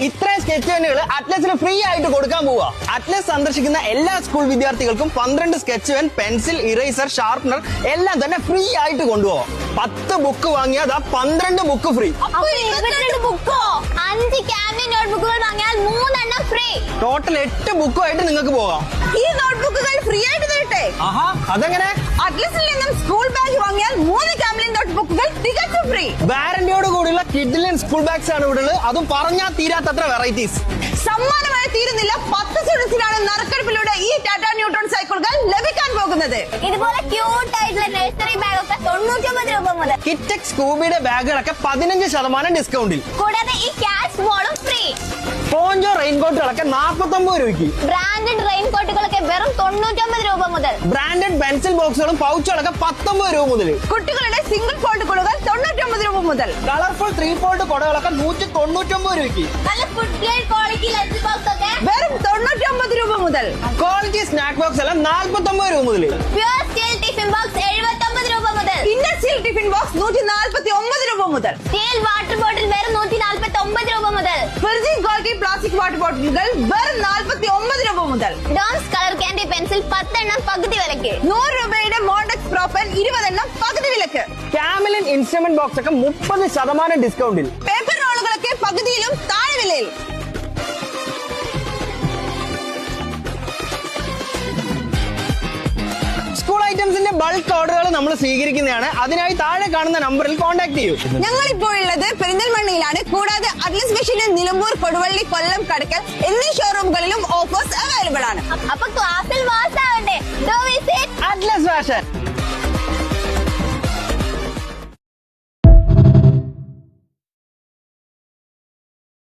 ഇത്രയും sketch പെന്നുകൾ അറ്റ്ലസിന് free ആയിട്ട് കൊടുക്കാൻ പോവാ. അറ്റ്ലസ് സന്ദർശിക്കുന്ന എല്ലാ സ്കൂൾ വിദ്യാർത്ഥികൾക്കും 12 sketch pen, pencil, eraser, sharpener എല്ലാം തന്നെ ഫ്രീ ആയിട്ട് കൊണ്ടുപോവാം. 10 ബുക്ക് വാങ്ങിയാൽ 12 ബുക്ക് ഫ്രീ. 5 ക്യാമ്പിംഗ് നോട്ട്ബുക്കുകൾ വാങ്ങിയാൽ 3 എണ്ണം ഫ്രീ. ടോട്ടൽ 8 ബുക്കുമായിട്ട് നിങ്ങൾക്ക് പോകാം. ഈ നോട്ട്ബുക്കുകൾ ഫ്രീ ആയിട്ട് തരട്ടെ? ആഹാ, അതെങ്ങനെ? അറ്റ്ലസിൽ നിന്നും സ്കൂൾ ബാഗ് വാങ്ങിയാൽ 3 ക്യാമ്പിംഗ് നോട്ട്ബുക്കുകൾ തികച്ചും ഫ്രീ. വാറന്റിയോട് കൂടിയുള്ള കിഡ്ലിൻ സ്കൂൾ ബാഗ്സ് ആണ് ഇവിടെ ഉള്ളത്. അതും പറഞ്ഞാൽ തീരാത്തത്ര വെറൈറ്റീസ്. സമ്മാനമായി തീരുന്നില്ല. 10 സ്റ്റുഡൻസിനാണ് നറുക്കെടുപ്പിലൂടെ ഈ ടാറ്റ ന്യൂട്രോൺ സൈക്കിളുകൾ ലഭിക്കാൻ പോകുന്നത്. ഇതുപോലെ ക്യൂട്ട് ആയിട്ടുള്ള നഴ്സറി ബാഗ് ഒക്കെ 99 രൂപ മുതൽ. കിറ്റെക് സ്കൂബിയുടെ ബാഗുകളൊക്കെ 15% ഡിസ്കൗണ്ടിൽ. കൂടാതെ ഈ ക്യാഷ് ബോളും ഫ്രീ. പോഞ്ചോ റെയിൻകോട്ടുകളൊക്കെ 49 രൂപയ്ക്ക്. ബ്രാൻഡഡ് റെയിൻകോട്ടുകളൊക്കെ വെറും 99 രൂപ മുതൽ. ബ്രാൻഡഡ് പെൻസിൽ ബോക്സുകളും പൗച്ചുകളൊക്കെ 19 രൂപ മുതൽ. കുട്ടികളുടെ സിംഗിൾ ഫോൾഡ് കുടകൾ 99 രൂപ മുതൽ. കളർഫുൾ 3 ഫോൾഡ് കുടകളൊക്കെ 199 രൂപയ്ക്ക്. നല്ല food grade quality lunch box ഒക്കെ വെറും 99 രൂപ മുതൽ. ക്വാളിറ്റി സ്നാക്ക് ബോക്സ് എല്ലാം 49 രൂപ മുതൽ. പ്യൂർ സ്റ്റീൽ ടിഫിൻ ബോക്സ് 79 രൂപ മുതൽ. ഇന്നർ സ്റ്റീൽ ടിഫിൻ ബോക്സ് 149 രൂപ മുതൽ. സ്റ്റീൽ വാട്ടർ ബോട്ടിൽ വെറും 149 രൂപ മുതൽ. വെർജിൻ ക്വാളിറ്റി പ്ലാസ്റ്റിക് വാട്ടർ ബോട്ടിലുകൾ വെറും 49 രൂപ മുതൽ. ഡോംസ് കളർ ക്യാൻഡി പെൻസിൽ 10 എണ്ണം പകുതി വിലക്ക്. 100 രൂപയുടെ മോണ്ടക്സ് പ്രോപ്പൻ 20 എണ്ണം പകുതി വിലക്ക്. ക്യാമലിൻ ഇൻസ്ട്രുമെന്റ് ബോക്സ് ഒക്കെ 30% ഡിസ്കൗണ്ടിൽ. പേപ്പർ റോളുകളൊക്കെ പകുതിയിലും താഴെ വിലയിൽ. സ്കൂൾ ഐറ്റംസിന്റെ ബൾക്ക് ഓർഡറുകൾ നമ്മൾ സ്വീകരിക്കുന്നതാണ്. അതിനായി താഴെ കാണുന്ന നമ്പറിൽ കോൺടാക്ട് ചെയ്യൂ. ഞങ്ങൾ ഇപ്പോൾ ഉള്ളത് പെരിന്തൽമണ്ണയിലാണ്. കൂടാതെ അറ്റ്ലസ് ഫാഷനിൽ നിലമ്പൂർ, കൊടുവള്ളി, കൊല്ലം, കടക്കൽ എന്നീ ഷോറൂമുകളിലും ഓഫേഴ്സ് അവൈലബിൾ ആണ്. അപ്പൊ ക്ലാസ്സിൽ വാസ് ആവണ്ടേ? Atlas fashion.